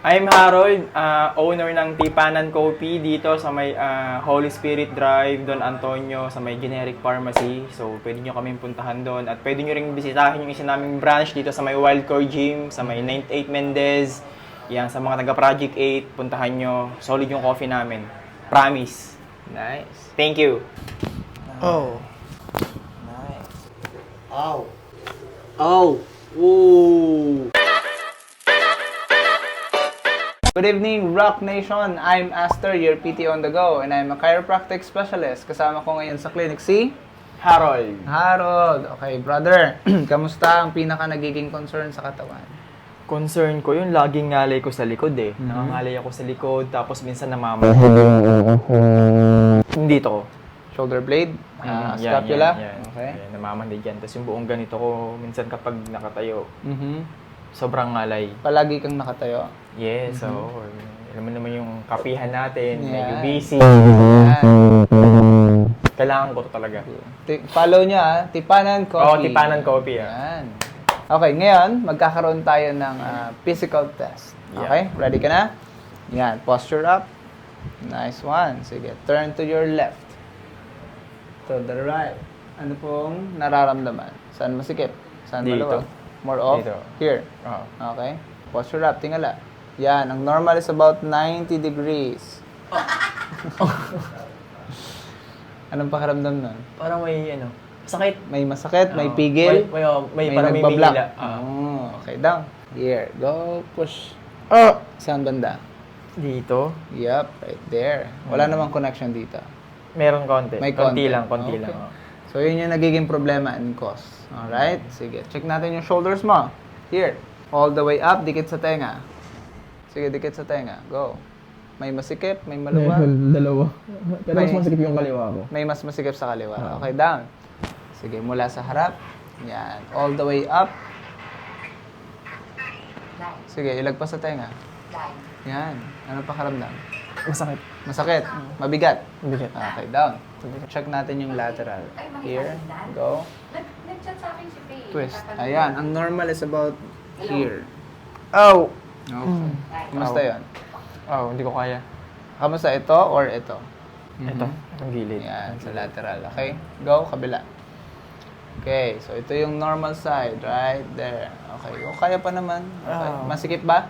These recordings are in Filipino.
I'm Harold, owner ng Tipanan Coffee dito sa may Holy Spirit Drive, Don Antonio, sa may Generic Pharmacy. So, pwede nyo kaming puntahan doon. At pwede nyo ring bisitahin yung isa naming branch dito sa may Wildcore Gym, sa may 98 Mendez. Yan, sa mga taga-Project 8, puntahan nyo. Solid yung coffee namin. Promise. Nice. Thank you. Oh. Nice. Ow. Oh. Ooh. Good evening, Rock Nation. I'm Aster, your PT on the go, and I'm a chiropractic specialist. Kasama ko ngayon sa clinic si Harold. Harold. Okay, brother. Kamusta ang pinaka nagiging concern sa katawan? Concern ko yun, laging ngalay ko sa likod eh. Nangangalay ako sa likod, tapos minsan namamahid. Dito ko. Shoulder blade? Yan, Scapula? yan. Okay. Yan, namamanhid yan. Tapos yung buong ganito ko, minsan kapag nakatayo, Mhm. sobrang ngalay. Palagi kang nakatayo. Yes, so, alam mo naman yung kapihan natin, medyo Yan. busy. Yan. Kailangan ko to talaga. Follow niya, Tipanan Coffee. Oo, Tipanan Coffee, Yan. Okay, ngayon, magkakaroon tayo ng physical test. Okay? Ready ka na? Yan, posture up. Nice one. Sige, turn to your left. To the right. Ano pong nararamdaman? Saan masikip? Saan Dito. maluwag? More off? Dito. Here. Oo. Okay? Posture up, tingala. Yan, ang normal is about 90 degrees. Anong pakiramdam nun? Parang may, sakit. May masakit, may Oo. pigil, May parang may nagbablock. mihila. Okay, down. Here, go, push. Saan banda? Dito, Yup, right there. Wala namang connection dito. meron konti. May konti konti. lang, konti Okay. lang. Oo. So, yun yung nagiging problema and cause. Alright? Sige, check natin yung shoulders mo. Here. All the way up, dikit sa tenga. Sige, dikit sa tenga. Go. May masikip, may maluwag. Dalawa. Pero mas May- masikip yung kaliwa ko. May mas masikip sa kaliwa. Okay, down. Sige, mula sa harap. Yan. All the way up. Sige, ilagpas sa tenga. Yan. Ano pakiramdam? Masakit. Masakit. Mabigat. Bigat. Okay, down. Check natin yung lateral. Here. Go. Nag-chat sa akin si Faye. Twist. Ayan. Ang normal is about here. Oh! Okay. Kamusta yun? Oh, hindi ko kaya. Kamusta ito or ito? Ito, ang gilid. Yan, sa lateral. Okay? Go, kabila. Okay, so ito yung normal side, right there. Okay, o kaya pa naman. Okay. Ah. Masikip ba?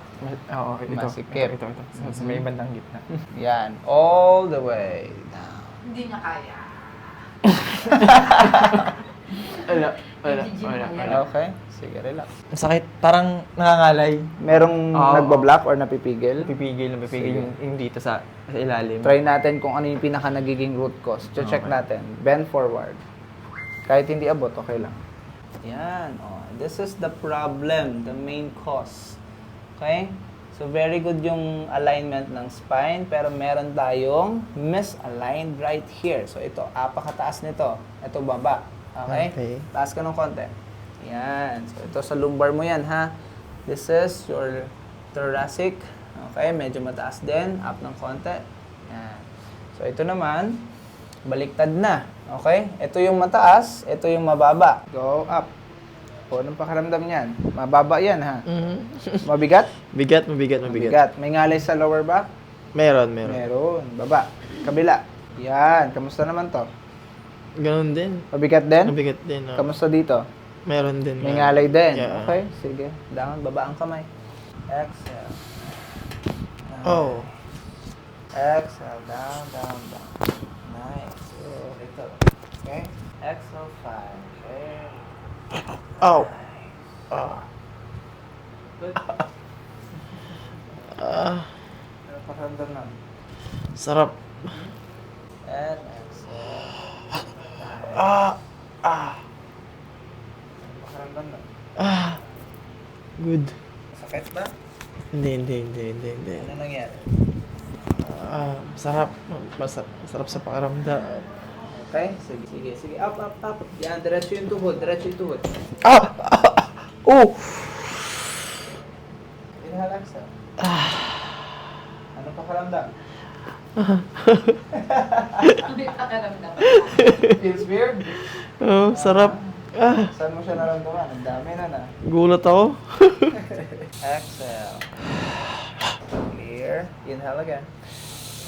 Oo, ito. Masikip. Ito. Sa may bandang gitna. Yan, all the way down. Hindi niya kaya. Wala. Okay, sige, relax. Masakit. Parang nangangalay. Merong Oo. nagbablock or napipigil? Napipigil Sige. yung dito sa ilalim. Try natin kung ano yung pinaka nagiging root cause. Check Okay. natin. Bend forward. Kahit hindi abot, okay lang. Yan. Oh, this is the problem, the main cause. Okay? So, very good yung alignment ng spine, pero meron tayong misaligned right here. So, ito, apakataas nito. Ito, baba. Okay? Okay. Taas ka ng konti. Yan. So, ito sa lumbar mo yan, ha? This is your thoracic. Okay? Medyo mataas din. Up ng konti. Yan. So, ito naman, baliktad na. Okay? Ito yung mataas, ito yung mababa. Go up. O, anong pakiramdam niyan? Mababa yan, ha? Mabigat? Mabigat. Mabigat. May ngalay sa lower back? Meron. Meron. Baba. Kabila. Yan. Kamusta naman to? Ganon din. Mabigat din? Mabigat din. Kamusta dito? Meron din. May ngalay din. Yeah. Okay, sige. Down, baba ang kamay. Exhale. Oh. Exhale, down. Nice. So, ito. Okay? Exhale, 5. Okay. Oh. Good. Ano pakiramdam na? Sarap. And exhale. Ano pakiramdam na? Good. Sakit ba? Hindi. Ano nangyari? Sarap. Masarap sa pakiramdam. Okay? Sige. Up. Yan, diretso yung tuhod. Oh! Relax, Ano pakiramdam? Hindi pakiramdam. Feels weird? Oh, sarap. Saan mo siya naramdaman? Ang dami na. Gulat ako. Exhale. Clear. Inhale again.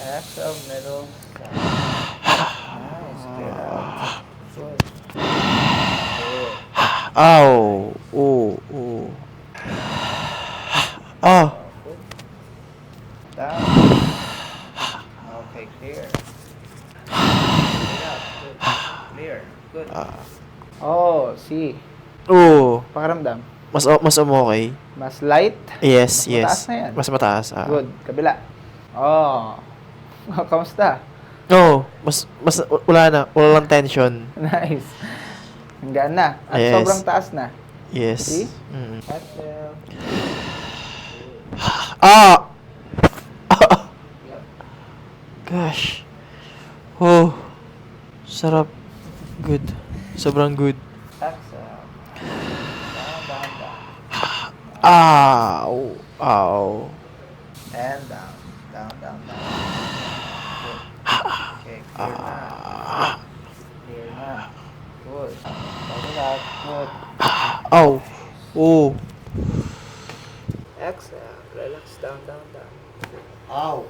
Exhale, middle. Side. Nice. Clear out. Good. Good. Ow. Ooh. Ooh. Ah. Good. Down. Okay, clear. Clear out. Good. Clear. Good. Oh, see. Ooh. Pakiramdam. Mas okay. Mas light. Yes, Mas yes. mataas na yan. Mas mataas. Good. Kabila. Oh. Kamusta? No, mas wala na. Wala lang tension. Nice. Ang gaan na. At Yes. sobrang taas na. Yes. See? Mm. Exhale. Ah! Gosh. Oh. Sarap. Good. Sobrang good. Exhale. Down, down, down. Ow. Ow. And down. Down, down, down. Good. Okay, clear na. Clear na. Good. Bubble out. Good. Ow. Oh. Exhale. Relax. Down, down, down. Ow.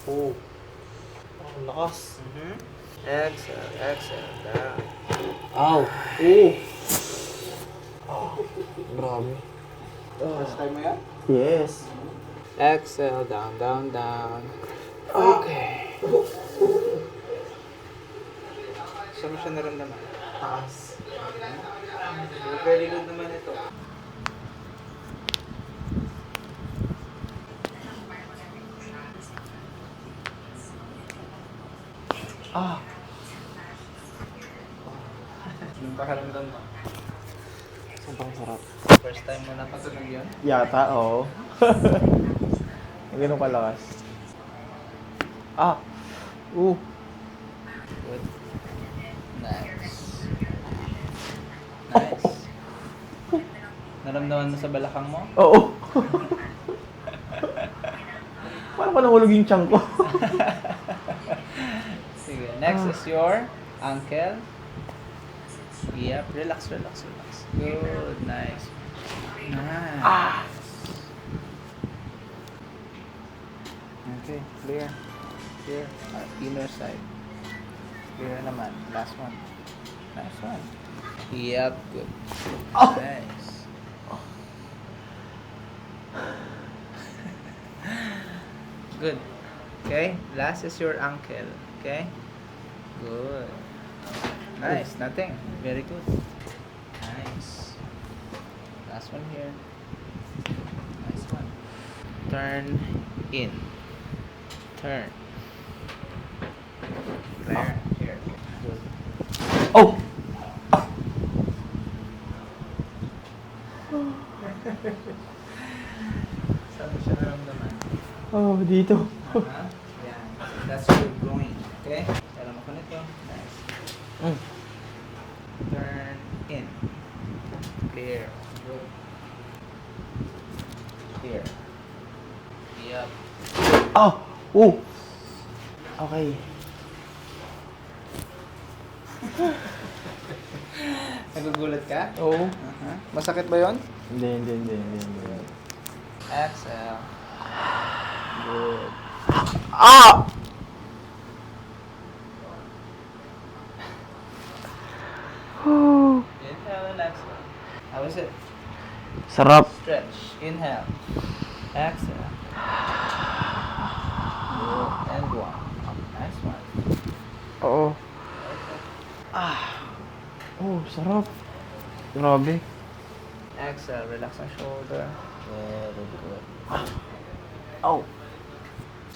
Oh. Ang lakas. Exhale. Exhale. Down. Ow. Oh. Grabe. First time mo yan? Yes. Exhale. Down, down, down. Okay. Saan mo siya naramdaman? Taas. Very good naman ito. Ah. Yung pakiramdam mo. Sobrang sarap. First time mo napatunog yun? Yata, oo. Ganun kalakas. Ah! Good. Nice. Nice. Naramdaman mo sa balakang mo? Oo. Paano pa nahulog yung tiyan ko? Sige. Next is your ankle. Yep. Relax, relax, relax. Good. Nice. Nice. Okay. Clear. Clear. Inner side. Clear naman. Last one. Last one. Yep. Good. Nice. Good. Okay. Last is your ankle. Okay. Good. Nice. Nothing. Very good. Nice. Last one here. Nice one. Turn in. Turn. There. Here. Good. Oh! Saan mo siya naramdaman? Oh, dito. Yan. That's your groin. Okay? Alam mo ko nito. Nice. Turn in. Clear. Good. Clear. Yep. Ah! Oh! Okay. Nagugulat ka? Oo. Masakit ba yon? Hindi. Exhale. Good. Ah! Inhale and exhale. How is it? Sarap. Stretch. Inhale. Exhale. Good. And one. Nice one. Oo. Oh, sarap. Grabe. Exhale. Relax ang shoulder. Very good. Oh.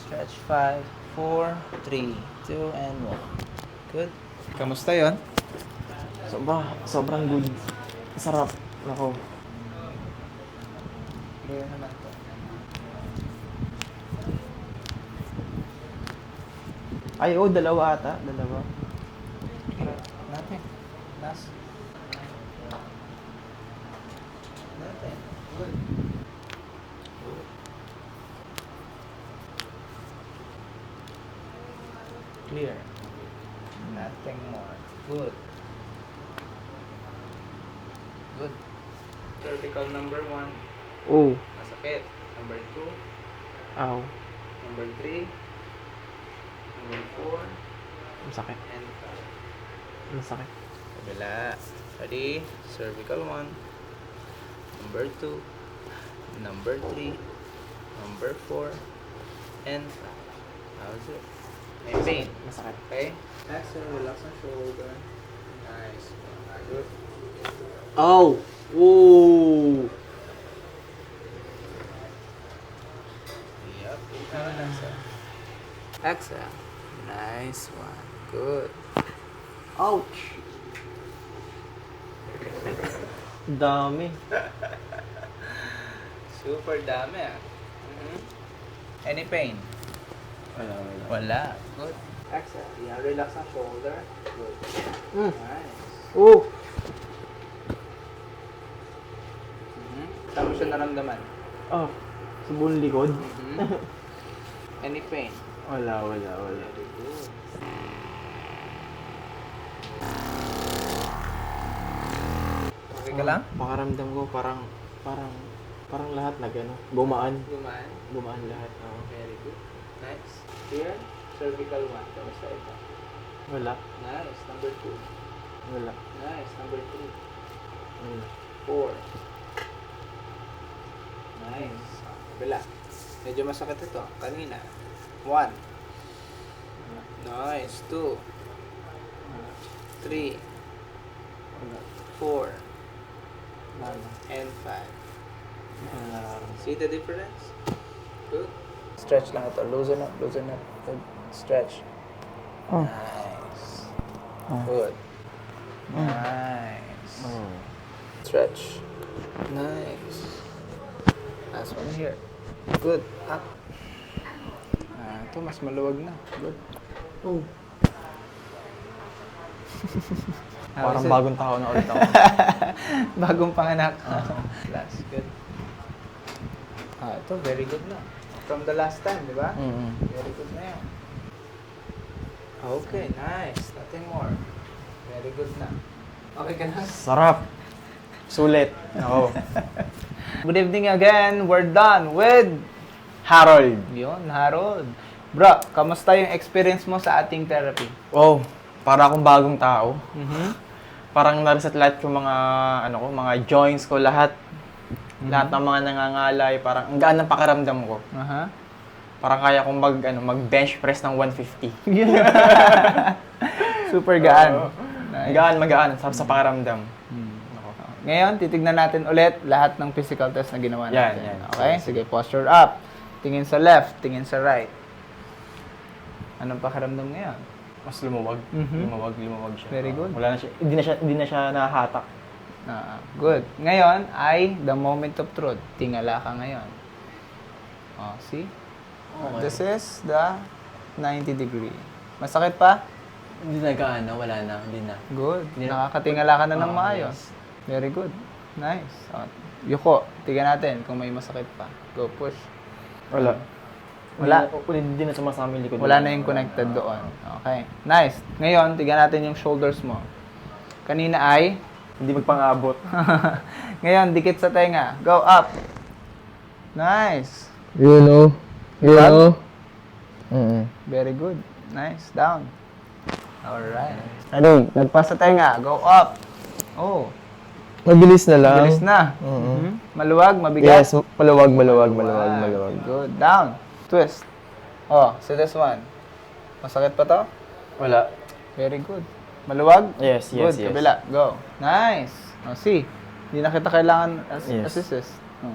Stretch 5, 4, 3, 2, and 1. Good. Kamusta yon? Sobrang good. Sarap. Nako. Clear naman to. Ay, oh, dalawa ata. Dalawa. Nothing. Last. Nothing. Good. Clear. Nothing more. Good. Good. Cervical number 1. Oh. Masakit. Number 2. Ow. Number 3. Number 4. Masakit. And 5. Masakit. Kabila. Ready? Cervical 1. Number 2. Number 3. Number 4. And 5. How's it? May pain. Masakit. Okay? Exhale, relax ang shoulder. Nice. Good. Oh! Ooh! Yep. Exhale. Exhale. Nice one. Good. Ouch! Dami. Super dami ah. Any pain? Wala. Wala. Good. Exhale. Yeah, relax ang shoulder. Good. Nice. Ooh! Saan mo siya naramdaman? Oh, sa buong likod. Any pain? Wala. Very good. Okay ka lang? Pakaramdam ko parang lahat na gano'n. Gumaan. Gumaan. Gumaan lahat. Oo. Very good. Nice. Here, cervical 1. Kamusta ito? Wala. Nice. Number 2. Wala. Nice. Number 3. Wala. 4. Nice. Kabila. Medyo masakit ito. Kanina. 1. Nice. 2. 3. 4. And 5. See the difference? Good. Stretch lang ito. Loosen up. Good. Stretch. Nice. Good. Nice. Stretch. Nice. Last one here. Good. Up. Ito mas maluwag na. Good. Oh. Parang bagong tao na ulit ako. Bagong panganak. Last. Good. Ito very good na. From the last time, di ba? Very good na yan. Okay, nice. Nothing more. Very good na. Okay ka na? Sarap. Sulit. Ako. Good evening again. We're done with Harold. yun, Harold. Bro, kamusta yung experience mo sa ating therapy? Oh, para akong bagong tao. Mm-hmm. Parang nareset lahat yung mga, mga joints ko, lahat. Lahat ng mga nangangalay. Parang ang gaan ng pakiramdam ko. Aha. Parang kaya kong mag-bench press ng 150. Super gaan. Nice. Magaan. Sarap sa pakiramdam. Ngayon, titignan natin ulit lahat ng physical test na ginawa Yan, natin. yan. Okay? Sige, posture up. Tingin sa left, tingin sa right. Anong pakiramdam ngayon? Mas lumuwag. Mhm. Lumawag siya. Very good. Wala na siya, hindi na siya nahahatak. Good. Ngayon ay the moment of truth. Tingala ka ngayon. See? Okay. This is the 90 degree. Masakit pa? Hindi na gaano. Wala na. Hindi na. Good. Hindi na- Nakakatingala ka na ng Oo, maayos. yes. Very good. Nice. Yuko. Tingnan natin kung may masakit pa. Go, push. Wala. Wala. Hindi na sumasama yung likod. Wala na yung connected doon. Okay. Nice. Ngayon, tingnan natin yung shoulders mo. Kanina ay Hindi magpang-abot. ngayon, dikit sa tenga. Go up. Nice. You know. Diba? Very good. Nice. Down. Alright. Ready? Nagpas sa tenga. Go up. Oh. Mabilis na lang. Bilis na. Maluwag, mabigat. Yes, maluwag. Good. Down. Twist. Oh, so this one. Masakit pa to? Wala. Very good. Maluwag? Yes. Good. Kabila. Go. Nice. Oh, see. Hindi na kita kailangan Yes. assist. Oh.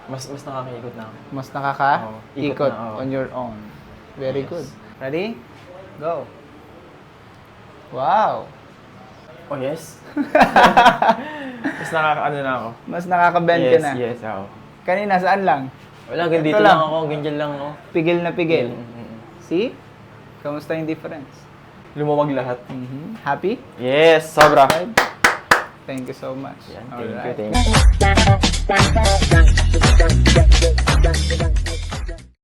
Mas nakakaikot na ako. Mas nakaka-ikot Oo, ikot na, oo. on your own. Very Yes. good. Ready? Go. Wow. Oh, yes? Mas na ako. Mas nakaka-bend ka Yes, na. yes, ako. Kanina, saan lang? Wala, ganito Ito lang lang. ako, ganyan lang ako. Pigil na pigil. Mm. See? Kamusta yung difference? Lumawag lahat. Happy? Yes, sobra. Thank you so much. Yan, Alright. thank you.